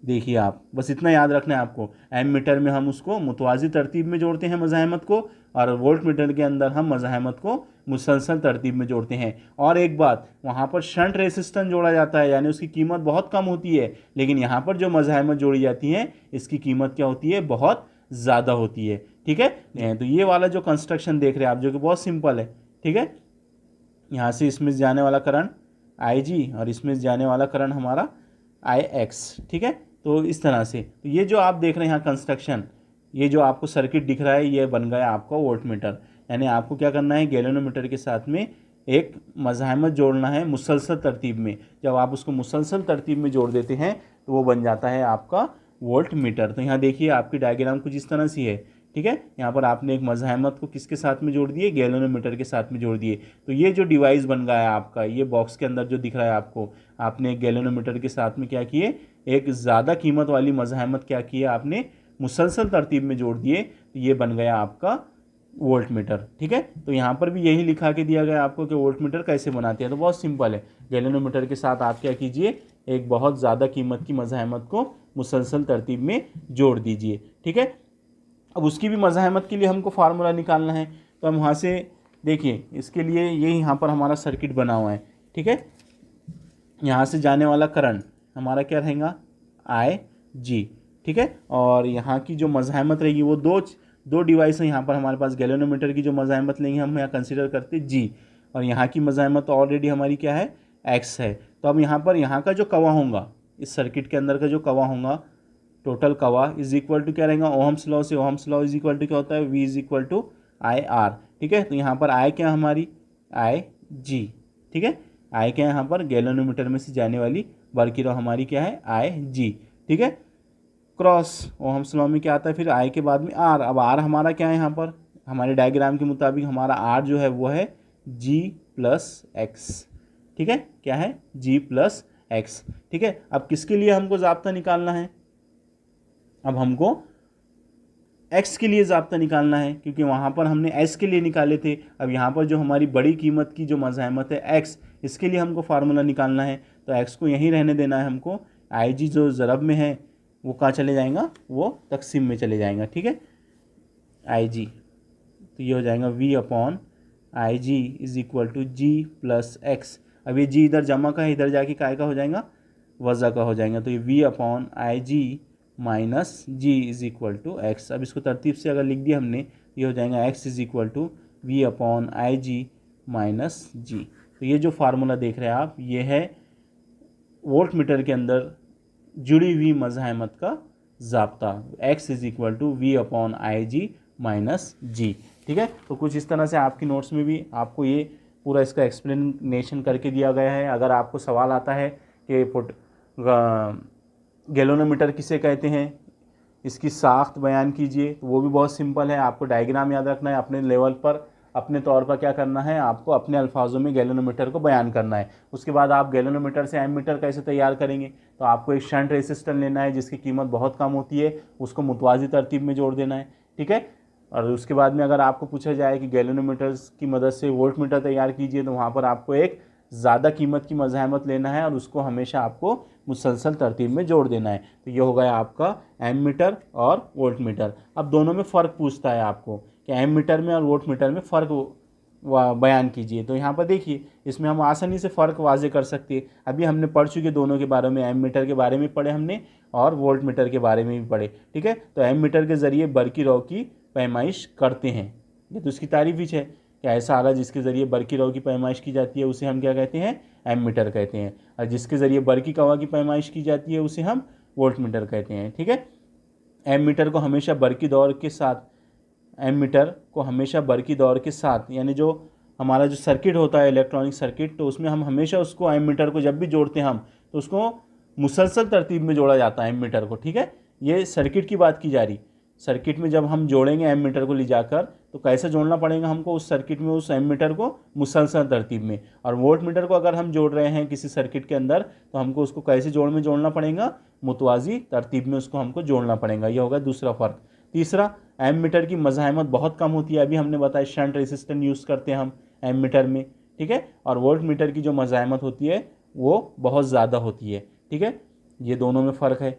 देखिए आप, बस इतना याद रखना है आपको, एम मीटर में हम उसको मुतवाज़ी तरतीब में जोड़ते हैं मज़ाहमत को, और वोल्ट मीटर के अंदर हम मज़ाहमत को मुसलसल तरतीब में जोड़ते हैं। और एक बात, वहाँ पर शंट रेसिस्टेंस जोड़ा जाता है, यानी उसकी कीमत बहुत कम होती है, लेकिन यहाँ पर जो मज़ाहमत जोड़ी जाती है इसकी कीमत क्या होती है, बहुत ज़्यादा होती है। ठीक है, तो ये वाला जो कंस्ट्रक्शन देख रहे हैं आप, जो कि बहुत सिंपल है। ठीक है, यहाँ से इसमें जाने वाला करंट आई जी और इसमें जाने वाला करंट हमारा आई एक्स। ठीक है, तो इस तरह से, तो ये जो आप देख रहे हैं यहाँ कंस्ट्रक्शन, ये जो आपको सर्किट दिख रहा है, ये बन गया आपका वोल्ट मीटर। यानी आपको क्या करना है, गैल्वेनोमीटर के साथ में एक मज़ाहमत जोड़ना है मुसलसल तरतीब में। जब आप उसको मुसलसल तरतीब में जोड़ देते हैं तो वो बन जाता है आपका वोल्ट मीटर। तो यहाँ देखिए आपकी डायग्राम कुछ इस तरह सी है। ठीक है, यहाँ पर आपने एक मज़ाहमत को किसके साथ में जोड़ दिए, गैल्वेनोमीटर के साथ में जोड़ दिए। तो ये जो डिवाइस बन गया है आपका, ये बॉक्स के अंदर जो दिख रहा है आपको, आपने गैल्वेनोमीटर के साथ में क्या किए, एक ज़्यादा कीमत वाली मज़ाहमत क्या की है, आपने मुसलसल तरतीब में जोड़ दिए। तो ये बन गया आपका वोल्ट मीटर। ठीक है, तो यहाँ पर भी यही लिखा के दिया गया आपको कि वोल्ट मीटर कैसे बनाते हैं। तो बहुत सिंपल है, गैल्वेनोमीटर के साथ आप क्या कीजिए, एक बहुत ज़्यादा कीमत की मज़ाहमत को मुसलसल तरतीब में जोड़ दीजिए। ठीक है, अब उसकी भी मज़ाहमत के लिए हमको फार्मूला निकालना है। तो हम वहाँ से देखिए, इसके लिए ये यहाँ पर हमारा सर्किट बना हुआ है। ठीक है, यहाँ से जाने वाला करंट हमारा क्या रहेगा, आई जी। ठीक है, और यहाँ की जो मज़ाहमत रहेगी वो दो डिवाइस है यहाँ पर हमारे पास। गैल्वेनोमीटर की जो मज़ाहमत लेंगे हम यहाँ कंसीडर करते जी, और यहाँ की मज़ाहमत ऑलरेडी हमारी क्या है, एक्स है। तो अब यहाँ का जो कवा होगा, इस सर्किट के अंदर का जो कवा होगा, टोटल कवा इज इक्वल टू क्या रहेगा, ओहम्स लॉ से, Ohm's law is equal to क्या होता है, V is equal to I R. ठीक है, तो यहाँ पर आई क्या हमारी, आई जी। ठीक है, आई क्या है यहाँ पर, गैल्वेनोमीटर में से जाने वाली बरकी रॉ हमारी क्या है, आई जी। ठीक है, क्रॉस ओहम्स लॉ में क्या आता है फिर आई के बाद में आर। अब आर हमारा क्या है, यहाँ पर हमारे डायग्राम के मुताबिक हमारा आर जो है वो है जी प्लस एक्स। ठीक है, क्या है, जी प्लस एक्स। ठीक है, अब किसके लिए हमको ज़ाब्ता निकालना है, अब हमको एक्स के लिए ज़ाब्ता निकालना है, क्योंकि वहाँ पर हमने एस के लिए निकाले थे। अब यहाँ पर जो हमारी बड़ी कीमत की जो मज़ाहमत है एक्स, इसके लिए हमको फार्मूला निकालना है। तो एक्स को यहीं रहने देना है हमको, आई जी जो ज़रब में है वो कहाँ चले जाएगा, वो तकसीम में चले जाएगा, ठीक है, आई जी। तो ये हो जाएगा V upon I G is equal to G plus X. अब ये जी इधर जमा का है, इधर जाके काय का हो जाएगा, वज़ा का हो जाएगा। तो ये V upon I G minus G is equal to X. अब इसको तरतीब से अगर लिख दिया हमने, ये हो जाएगा X is equal to V upon I G minus G. तो ये जो फार्मूला देख रहे हैं आप, ये है वोल्ट मीटर के अंदर जुड़ी हुई मज़ाहमत का ज़ाब्ता, x is equal to V upon I G minus G, ठीक है। तो कुछ इस तरह से आपकी नोट्स में भी आपको ये पूरा इसका एक्सप्लेनेशन करके दिया गया है। अगर आपको सवाल आता है कि गैलोनोमीटर किसे कहते हैं, इसकी साख्त बयान कीजिए, तो वो भी बहुत सिंपल है। आपको डायग्राम याद रखना है, अपने लेवल पर अपने तौर पर क्या करना है, आपको अपने अल्फाजों में गैलोनोमीटर को बयान करना है। उसके बाद आप गैलोनोमीटर से एमीटर कैसे तैयार करेंगे, तो आपको एक शंट रेसिस्टर लेना है जिसकी कीमत बहुत कम होती है, उसको मुतवाज़ी तरतीब में जोड़ देना है, ठीक है। और उसके बाद में अगर आपको पूछा जाए कि गैलोनोमीटर्स की मदद से वोल्ट मीटर तैयार कीजिए, तो वहाँ पर आपको एक ज़्यादा कीमत की मज़ाहमत लेना है और उसको हमेशा आपको मुसलसल तरतीब में जोड़ देना है। तो ये हो गया आपका एमीटर और वोल्ट मीटर। अब दोनों में फ़र्क पूछता है आपको कि एमीटर में और वोल्ट मीटर में फ़र्क बयान कीजिए। तो यहाँ पर देखिए, इसमें हम आसानी से फ़र्क वाजे कर सकते हैं। अभी हमने पढ़ चुके दोनों के बारे में, एमीटर के बारे में पढ़े हमने और वोल्ट मीटर के बारे में भी पढ़े, ठीक है। तो एमीटर के ज़रिए बरकी रौ की पैमाइश करते हैं, ये तो उसकी तारीफ ही है कि ऐसा आला जिसके ज़रिए बरकी रौ की पैमाइश की जाती है उसे हम क्या कहते हैं, एमीटर कहते हैं। और जिसके ज़रिए बरकी कवा की पैमाइश की जाती है उसे हम वोल्ट मीटर कहते हैं, ठीक है। एमीटर को हमेशा बरकी दौर के साथ, एमीटर को हमेशा बरकी दौर के साथ, यानी जो हमारा जो सर्किट होता है इलेक्ट्रॉनिक सर्किट, तो उसमें हम हमेशा उसको एमीटर को जब भी जोड़ते हैं हम, तो उसको मुसलसल तरतीब में जोड़ा जाता है एमीटर को, ठीक है। ये सर्किट की बात की जा रही। सर्किट में जब हम जोड़ेंगे एमीटर को ले जाकर, तो कैसे जोड़ना पड़ेगा हमको उस सर्किट में, उस एमीटर को मुसलसल तरतीब में। और वोल्ट मीटर को अगर हम जोड़ रहे हैं किसी सर्किट के अंदर, तो हमको उसको कैसे जोड़ना पड़ेगा, मुतवाज़ी तरतीब में उसको हमको जोड़ना पड़ेगा। यह होगा दूसरा फ़र्क। तीसरा, एमीटर की मज़ाहमत बहुत कम होती है, अभी हमने बताया शंट रेसिस्टेंस यूज़ करते हैं हम एमीटर में, ठीक है। और वोल्ट मीटर की जो मज़ाहमत होती है वो बहुत ज़्यादा होती है, ठीक है। ये दोनों में फ़र्क है।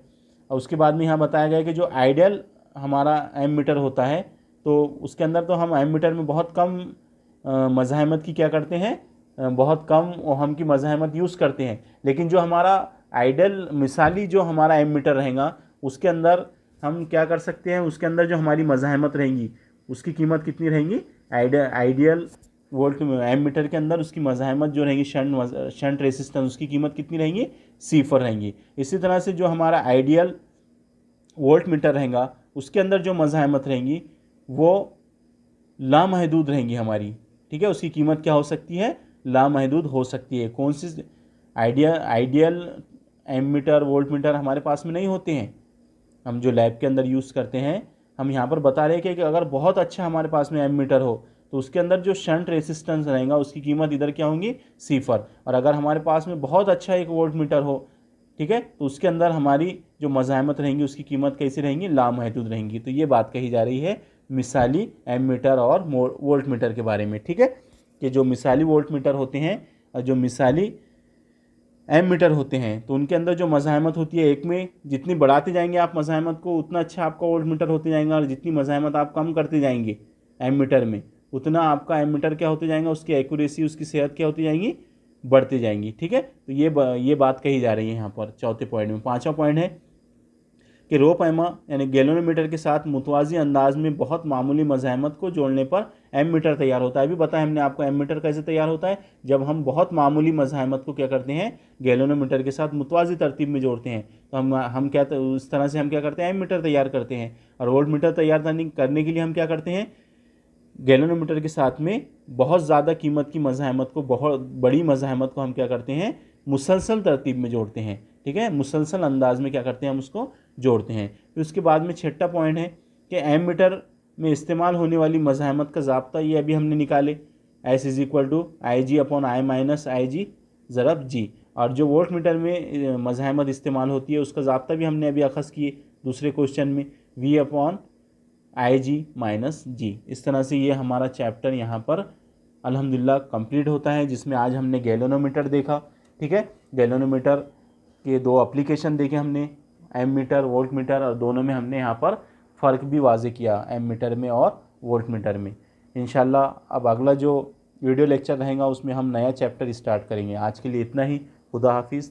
और उसके बाद में यहाँ बताया गया कि जो आइडियल हमारा एमीटर होता है, तो उसके अंदर तो हम एमीटर में बहुत कम मज़ाहमत की क्या करते हैं, बहुत कम ओहम की मज़ाहमत यूज़ करते हैं। लेकिन जो हमारा आइडियल मिसाली जो हमारा एमीटर रहेगा, उसके अंदर हम क्या कर सकते हैं, उसके अंदर जो हमारी मज़ाहमत रहेंगी उसकी कीमत कितनी रहेंगी, आइडियल वोल्ट एमीटर के अंदर उसकी मज़ाहमत जो रहेगी शंट रेसिस्टेंस, उसकी कीमत कितनी रहेंगी, सिफर रहेंगी। इसी तरह से जो हमारा आइडियल वोल्ट मीटर रहेगा, उसके अंदर जो मज़ाहमत रहेंगी वो लामहदूद रहेंगी हमारी, ठीक है। उसकी कीमत क्या हो सकती है, लामहदूद हो सकती है। कौन सी आइडियल एमीटर वोल्ट मीटर हमारे पास में नहीं होते हैं, हम जो लैब के अंदर यूज़ करते हैं। हम यहाँ पर बता रहे हैं कि अगर बहुत अच्छा हमारे पास में एमीटर हो, तो उसके अंदर जो शंट रेसिस्टेंस रहेगा उसकी कीमत इधर क्या होंगी, सिफर। और अगर हमारे पास में बहुत अच्छा एक वोल्ट मीटर हो, ठीक है, तो उसके अंदर हमारी जो मज़ाहमत रहेंगी उसकी कीमत कैसी रहेंगी, लामहदूद रहेंगी। तो ये बात कही जा रही है मिसाली एमीटर और वोल्ट मीटर के बारे में, ठीक है। कि जो मिसाली वोल्ट मीटर होते हैं और जो मिसाली एमीटर होते हैं, तो उनके अंदर जो मज़ाहमत होती है, एक में जितनी बढ़ाते जाएंगे आप मज़ाहमत को, उतना अच्छा आपका वोल्ट मीटर होते जाएंगे। और जितनी मज़ाहमत आप कम करते जाएंगे एमीटर में, उतना आपका एमीटर क्या होते जाएगा, उसकी एक्यूरेसी, उसकी सेहत क्या होती जाएंगी, बढ़ती जाएंगी, ठीक है। तो ये बात कही जा रही है यहाँ पर चौथे पॉइंट में। पाँचवा पॉइंट है कि रो पैमा यानी गैलोनोमीटर के साथ मुतवाज़ी अंदाज में बहुत मामूली मज़ाहमत को जोड़ने पर एमीटर तैयार होता है। अभी बताया हमने आपको एमीटर कैसे तैयार होता है, जब हम बहुत मामूली मज़ाहमत को क्या करते हैं, गैलोनोमीटर के साथ मुतवाज़ी तरतीब में जोड़ते हैं, तो हम क्या, उस तरह से हम क्या करते हैं, एमीटर तैयार करते हैं। और वोल्ट मीटर तैयार करने के लिए हम क्या करते हैं, गैलोनोमीटर के साथ में बहुत ज़्यादा कीमत की मज़ाहमत को, बहुत बड़ी मज़ाहमत को हम क्या करते हैं, मुसलसल तरतीब में जोड़ते हैं, ठीक है। मुसलसल अंदाज में क्या करते हैं, हम उसको जोड़ते हैं। फिर उसके बाद में छठा पॉइंट है कि एमीटर में इस्तेमाल होने वाली मज़ाहमत का ज़ाब्ता, ये अभी हमने निकाले, S is equal to I G upon I minus I G ज़रब जी। और जो वोल्ट मीटर में मज़ाहमत इस्तेमाल होती है उसका ज़ाब्ता भी हमने अभी अखज़ किए दूसरे क्वेश्चन में, V upon I G minus G. इस तरह से ये हमारा चैप्टर यहाँ पर अल्हम्दुलिल्लाह कंप्लीट होता है, जिसमें आज हमने गैलोनोमीटर देखा, ठीक है। गैलोनोमीटर के दो एप्लीकेशन देखे हमने, एम मीटर वोल्ट मीटर, और दोनों में हमने यहाँ पर फ़र्क भी वाज़े किया एम मीटर में और वोल्ट मीटर में। इंशाल्लाह अब अगला जो वीडियो लेक्चर रहेगा उसमें हम नया चैप्टर स्टार्ट करेंगे। आज के लिए इतना ही। खुदा हाफिज़।